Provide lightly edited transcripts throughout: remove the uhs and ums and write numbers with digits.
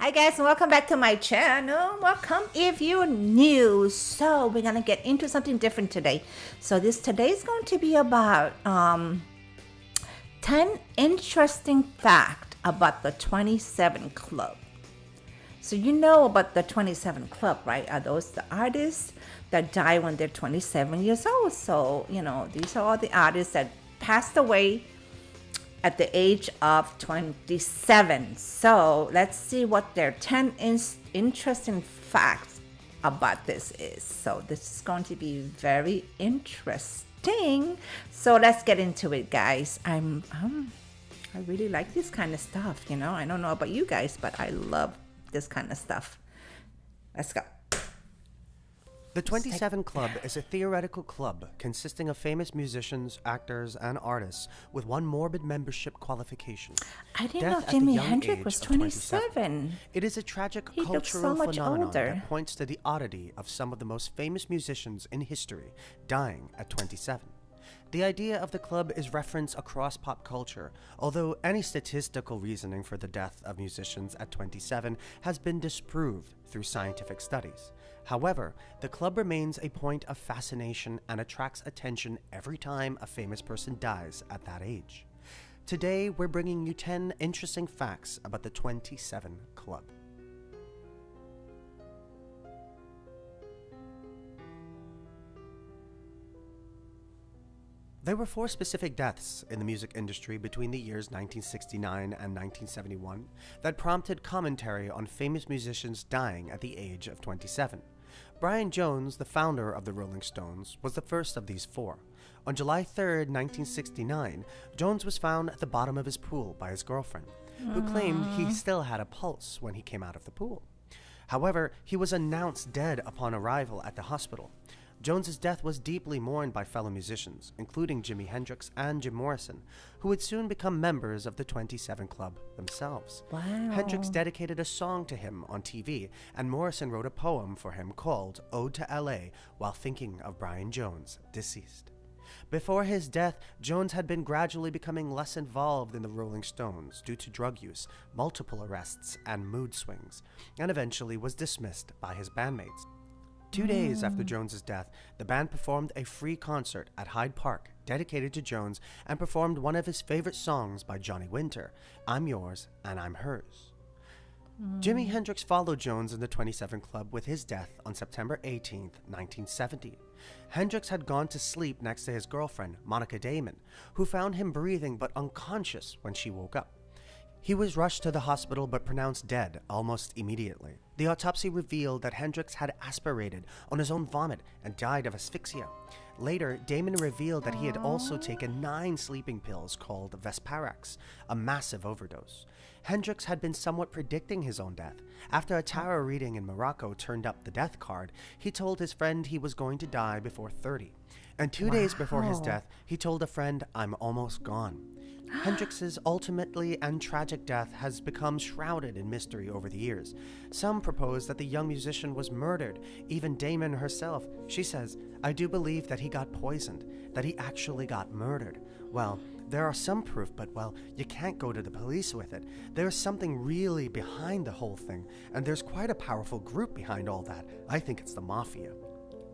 Hi guys, and welcome back to my channel. Welcome if you're new. So we're gonna get into something different today. So today's going to be about 10 interesting facts about the 27 Club. So you know about the 27 Club, right? Are those the artists that die when they're 27 years old? So these are all the artists that passed away at the age of 27. So let's see what their 10 interesting facts about this is. So this is going to be very interesting. So let's get into it, guys. I really like this kind of stuff. I don't know about you guys, but I love this kind of stuff. Let's go. The 27 Club is a theoretical club consisting of famous musicians, actors, and artists with one morbid membership qualification. I didn't know Jimi Hendrix was 27. It is a tragic He looks so cultural much phenomenon older. that points to the oddity of some of the most famous musicians in history dying at 27. The idea of the club is referenced across pop culture, although any statistical reasoning for the death of musicians at 27 has been disproved through scientific studies. However, the club remains a point of fascination and attracts attention every time a famous person dies at that age. Today, we're bringing you 10 interesting facts about the 27 Club. There were 4 specific deaths in the music industry between the years 1969 and 1971 that prompted commentary on famous musicians dying at the age of 27. Brian Jones, the founder of the Rolling Stones, was the first of these 4. On July 3, 1969, Jones was found at the bottom of his pool by his girlfriend, who claimed he still had a pulse when he came out of the pool. However, he was announced dead upon arrival at the hospital. Jones's death was deeply mourned by fellow musicians, including Jimi Hendrix and Jim Morrison, who would soon become members of the 27 Club themselves. Wow. Hendrix dedicated a song to him on TV, and Morrison wrote a poem for him called Ode to L.A. while thinking of Brian Jones, deceased. Before his death, Jones had been gradually becoming less involved in the Rolling Stones due to drug use, multiple arrests, and mood swings, and eventually was dismissed by his bandmates. 2 days after Jones's death, the band performed a free concert at Hyde Park dedicated to Jones and performed one of his favorite songs by Johnny Winter, I'm Yours and I'm Hers. Jimi Hendrix followed Jones in the 27 Club with his death on September 18, 1970. Hendrix had gone to sleep next to his girlfriend, Monica Damon, who found him breathing but unconscious when she woke up. He was rushed to the hospital but pronounced dead almost immediately. The autopsy revealed that Hendrix had aspirated on his own vomit and died of asphyxia. Later, Damon revealed that he had also taken 9 sleeping pills called Vesparax, a massive overdose. Hendrix had been somewhat predicting his own death. After a tarot reading in Morocco turned up the death card, he told his friend he was going to die before 30. And 2 days before his death, he told a friend, I'm almost gone. Hendrix's ultimately and tragic death has become shrouded in mystery over the years. Some propose that the young musician was murdered, even Damon herself. She says, I do believe that he got poisoned, that he actually got murdered. Well, there are some proof, but you can't go to the police with it. There's something really behind the whole thing, and there's quite a powerful group behind all that. I think it's the mafia.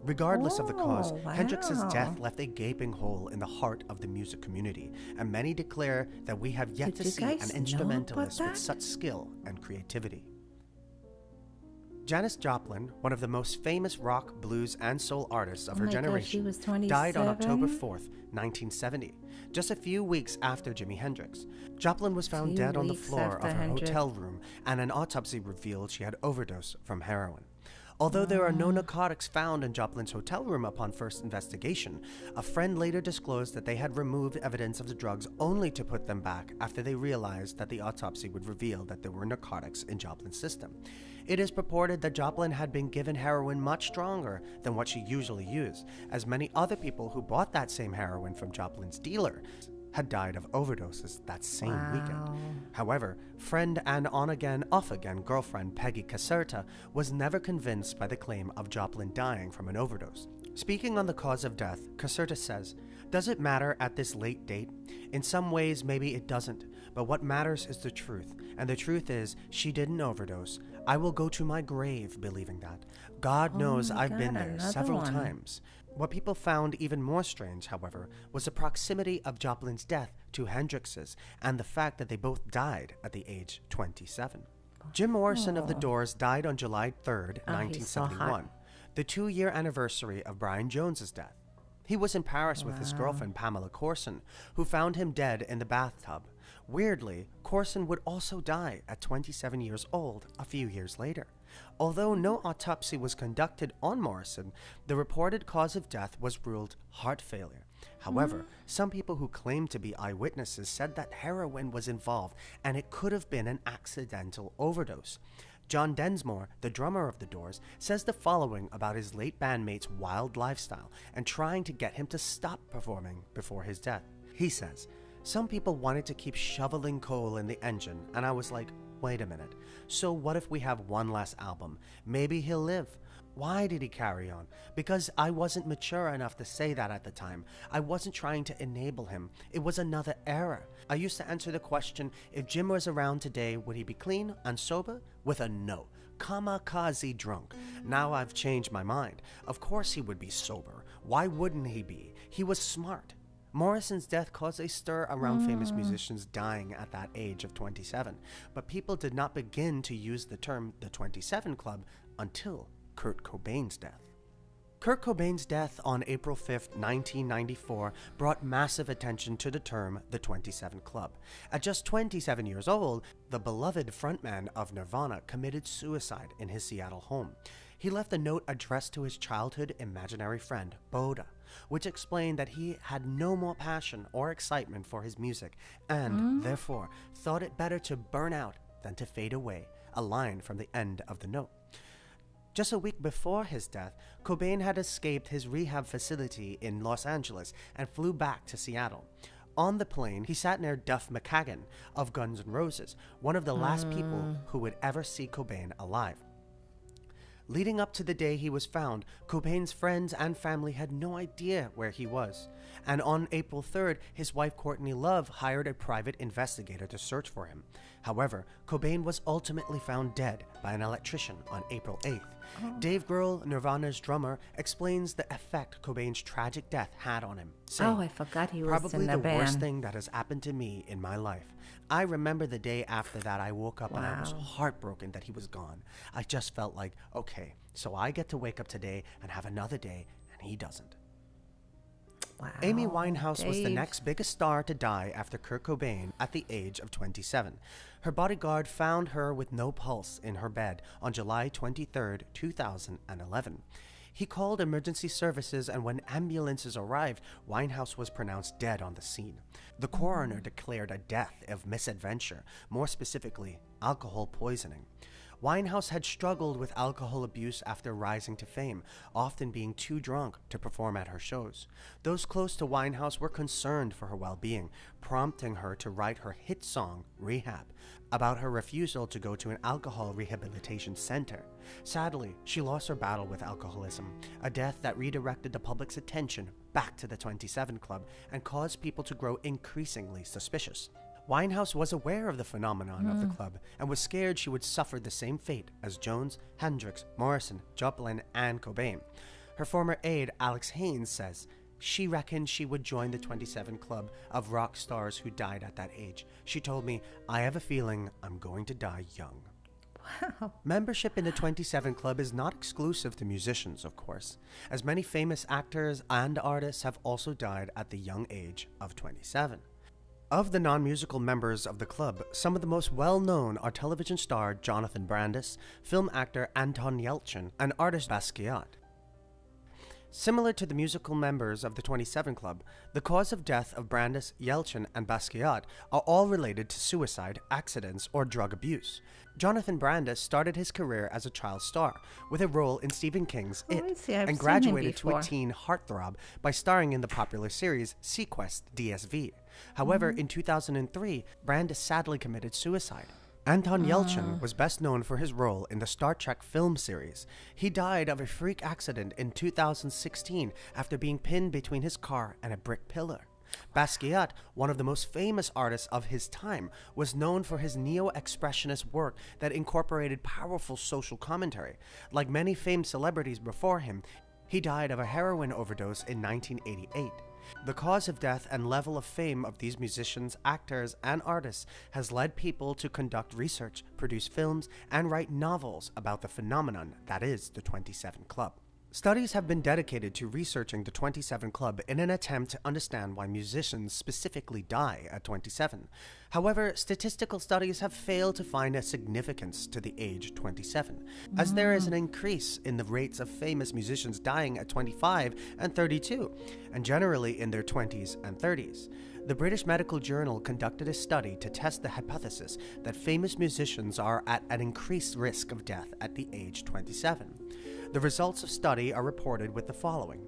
Regardless of the cause, Hendrix's death left a gaping hole in the heart of the music community, and many declare that we have yet to see an instrumentalist with such skill and creativity. Janice Joplin, one of the most famous rock, blues, and soul artists of her generation, died on October 4th, 1970, just a few weeks after Jimi Hendrix. Joplin was found dead on the floor of her hotel room, and an autopsy revealed she had overdosed from heroin. Although there are no narcotics found in Joplin's hotel room upon first investigation, a friend later disclosed that they had removed evidence of the drugs only to put them back after they realized that the autopsy would reveal that there were narcotics in Joplin's system. It is purported that Joplin had been given heroin much stronger than what she usually used, as many other people who bought that same heroin from Joplin's dealer had died of overdoses that same weekend. However, friend and on-again, off-again girlfriend Peggy Caserta was never convinced by the claim of Joplin dying from an overdose. Speaking on the cause of death, Caserta says, "Does it matter at this late date? In some ways, maybe it doesn't, but what matters is the truth, and the truth is she didn't overdose. I will go to my grave believing that. God knows I've been there several times. What people found even more strange, however, was the proximity of Joplin's death to Hendrix's and the fact that they both died at the age 27. Jim Morrison of The Doors died on July 3rd, 1971, the 2-year anniversary of Brian Jones's death. He was in Paris with his girlfriend Pamela Courson, who found him dead in the bathtub. Weirdly, Courson would also die at 27 years old a few years later. Although no autopsy was conducted on Morrison, the reported cause of death was ruled heart failure. However, some people who claimed to be eyewitnesses said that heroin was involved and it could have been an accidental overdose. John Densmore, the drummer of The Doors, says the following about his late bandmate's wild lifestyle and trying to get him to stop performing before his death. He says, "Some people wanted to keep shoveling coal in the engine, and I was like, wait a minute, so what if we have one last album? Maybe he'll live. Why did he carry on? Because I wasn't mature enough to say that at the time. I wasn't trying to enable him. It was another era. I used to answer the question, if Jim was around today, would he be clean and sober? With a no. Kamikaze drunk. Now I've changed my mind. Of course he would be sober. Why wouldn't he be? He was smart." Morrison's death caused a stir around famous musicians dying at that age of 27, but people did not begin to use the term the 27 Club until Kurt Cobain's death. Kurt Cobain's death on April 5, 1994, brought massive attention to the term the 27 Club. At just 27 years old, the beloved frontman of Nirvana committed suicide in his Seattle home. He left a note addressed to his childhood imaginary friend, Boda, which explained that he had no more passion or excitement for his music and, therefore, thought it better to burn out than to fade away, a line from the end of the note. Just a week before his death, Cobain had escaped his rehab facility in Los Angeles and flew back to Seattle. On the plane, he sat near Duff McKagan of Guns N' Roses, one of the last people who would ever see Cobain alive. Leading up to the day he was found, Cobain's friends and family had no idea where he was. And on April 3rd, his wife Courtney Love hired a private investigator to search for him. However, Cobain was ultimately found dead by an electrician on April 8th. Dave Grohl, Nirvana's drummer, explains the effect Cobain's tragic death had on him, saying, I forgot he was "Probably in the band. worst thing that has happened to me in my life. I remember the day after that I woke up and I was heartbroken that he was gone. I just felt like, okay, so I get to wake up today and have another day, and he doesn't." Wow, Amy Winehouse was the Dave. next biggest star to die after Kurt Cobain at the age of 27. Her bodyguard found her with no pulse in her bed on July 23, 2011. He called emergency services, and when ambulances arrived, Winehouse was pronounced dead on the scene. The coroner declared a death of misadventure, more specifically, alcohol poisoning. Winehouse had struggled with alcohol abuse after rising to fame, often being too drunk to perform at her shows. Those close to Winehouse were concerned for her well-being, prompting her to write her hit song, Rehab, about her refusal to go to an alcohol rehabilitation center. Sadly, she lost her battle with alcoholism, a death that redirected the public's attention back to the 27 Club and caused people to grow increasingly suspicious. Winehouse was aware of the phenomenon of the club and was scared she would suffer the same fate as Jones, Hendrix, Morrison, Joplin, and Cobain. Her former aide, Alex Haynes, says she reckoned she would join the 27 Club of rock stars who died at that age. She told me, "I have a feeling I'm going to die young." Wow. Membership in the 27 Club is not exclusive to musicians, of course, as many famous actors and artists have also died at the young age of 27. Of the non-musical members of the club, some of the most well-known are television star Jonathan Brandis, film actor Anton Yelchin, and artist Basquiat. Similar to the musical members of the 27 Club, the cause of death of Brandis, Yelchin, and Basquiat are all related to suicide, accidents, or drug abuse. Jonathan Brandis started his career as a child star with a role in Stephen King's Oh, It, I see. I've and seen him graduated to a before. teen heartthrob by starring in the popular series Sequest DSV. However, in 2003, Brandis sadly committed suicide. Anton Yelchin was best known for his role in the Star Trek film series. He died of a freak accident in 2016 after being pinned between his car and a brick pillar. Basquiat, one of the most famous artists of his time, was known for his neo-expressionist work that incorporated powerful social commentary. Like many famed celebrities before him, he died of a heroin overdose in 1988. The cause of death and level of fame of these musicians, actors, and artists has led people to conduct research, produce films, and write novels about the phenomenon that is the 27 Club. Studies have been dedicated to researching the 27 Club in an attempt to understand why musicians specifically die at 27. However, statistical studies have failed to find a significance to the age 27, as there is an increase in the rates of famous musicians dying at 25 and 32, and generally in their 20s and 30s. The British Medical Journal conducted a study to test the hypothesis that famous musicians are at an increased risk of death at the age 27. The results of study are reported with the following.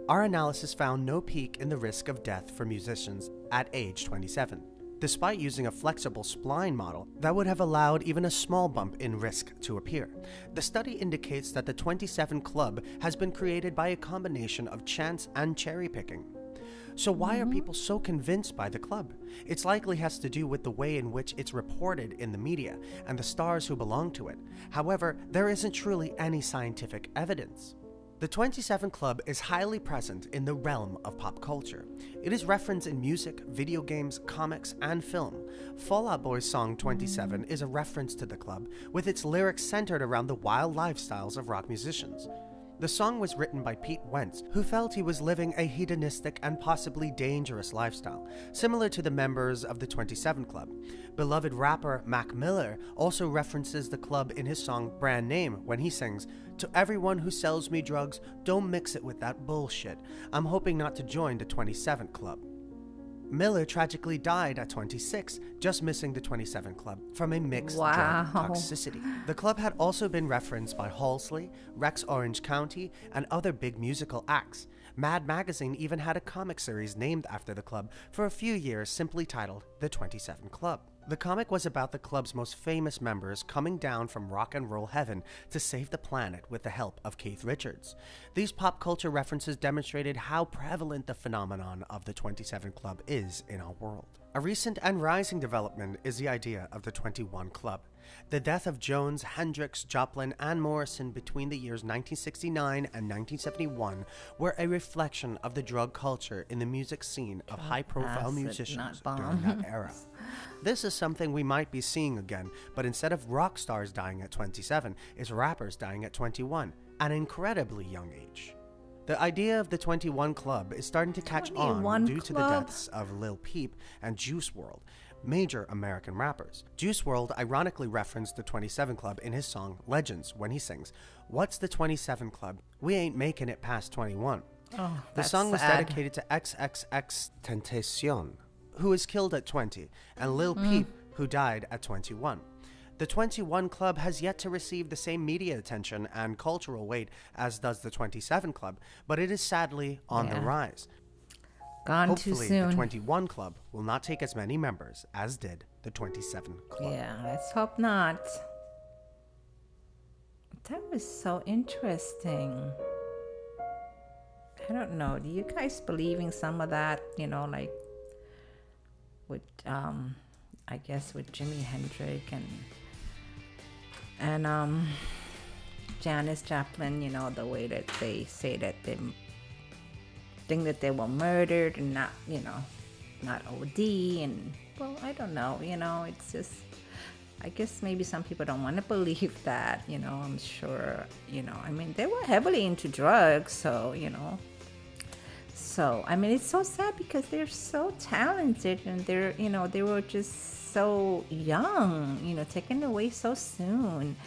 Our analysis found no peak in the risk of death for musicians at age 27, despite using a flexible spline model that would have allowed even a small bump in risk to appear. The study indicates that the 27 Club has been created by a combination of chance and cherry picking. So why are people so convinced by the club? It's likely has to do with the way in which it's reported in the media and the stars who belong to it. However, there isn't truly any scientific evidence. The 27 Club is highly present in the realm of pop culture. It is referenced in music, video games, comics, and film. Fall Out Boy's song 27 is a reference to the club, with its lyrics centered around the wild lifestyles of rock musicians. The song was written by Pete Wentz, who felt he was living a hedonistic and possibly dangerous lifestyle, similar to the members of the 27 Club. Beloved rapper Mac Miller also references the club in his song Brand Name when he sings, "To everyone who sells me drugs, don't mix it with that bullshit. I'm hoping not to join the 27 Club." Miller tragically died at 26, just missing the 27 Club from a mixed drug toxicity. The club had also been referenced by Halsey, Rex Orange County, and other big musical acts. Mad Magazine even had a comic series named after the club for a few years simply titled The 27 Club. The comic was about the club's most famous members coming down from rock and roll heaven to save the planet with the help of Keith Richards. These pop culture references demonstrated how prevalent the phenomenon of the 27 Club is in our world. A recent and rising development is the idea of the 21 Club. The death of Jones, Hendrix, Joplin, and Morrison between the years 1969 and 1971 were a reflection of the drug culture in the music scene of high-profile musicians during that era. This is something we might be seeing again, but instead of rock stars dying at 27, it's rappers dying at 21, an incredibly young age. The idea of the 21 Club is starting to catch on due to the deaths of Lil Peep and Juice WRLD, major American rappers. Juice WRLD ironically referenced the 27 Club in his song Legends when he sings, "What's the 27 Club? We ain't making it past 21." The song was dedicated to XXXTentacion, who was killed at 20, and Lil Peep, who died at 21. The 21 Club has yet to receive the same media attention and cultural weight as does the 27 Club, but it is sadly on the rise. Gone too soon. Hopefully, the 21 Club will not take as many members as did the 27 Club. Yeah, let's hope not. That was so interesting. I don't know. Do you guys believe in some of that? You know, like with, I guess with Jimi Hendrix and Janice Joplin, you know, the way that they say that they think that they were murdered and not, you know, not OD, and well, I don't know, you know, it's just, I guess maybe some people don't want to believe that, you know, I'm sure, you know, I mean, they were heavily into drugs, so, you know, so, I mean, it's so sad because they're so talented and they're, you know, they were just so young, you know, taken away so soon.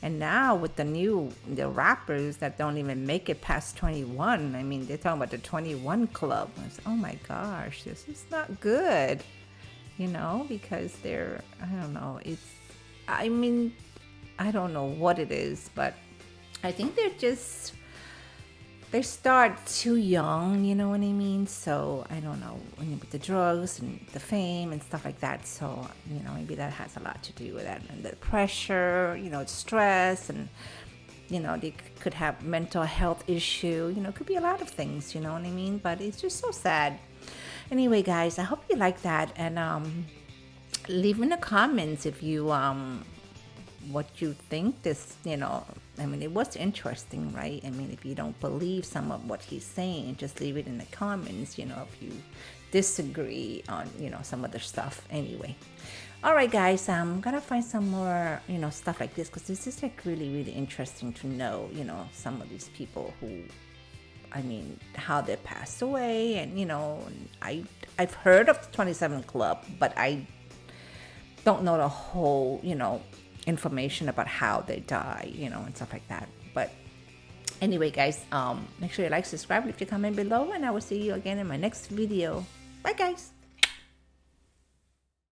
And now with the rappers that don't even make it past 21, I mean, they're talking about the 21 Club. It's, oh my gosh, this is not good, you know, because they're, I don't know, it's, I mean, I don't know what it is, but I think they start too young, you know what I mean? So, I don't know, with the drugs and the fame and stuff like that. So, you know, maybe that has a lot to do with that. And the pressure, you know, stress, and, you know, they could have mental health issue. You know, it could be a lot of things, you know what I mean? But it's just so sad. Anyway, guys, I hope you like that, and leave in the comments if you what you think this, I mean, it was interesting, right? I mean, if you don't believe some of what he's saying, just leave it in the comments, if you disagree on, some other stuff. Anyway, all right, guys, I'm gonna find some more, stuff like this, because this is like really, really interesting to know, some of these people who, I mean, how they passed away, and I've heard of the 27 Club, but I don't know the whole, information about how they die, and stuff like that. But anyway, guys, make sure you like, subscribe, leave your comment below, and I will see you again in my next video. Bye, guys.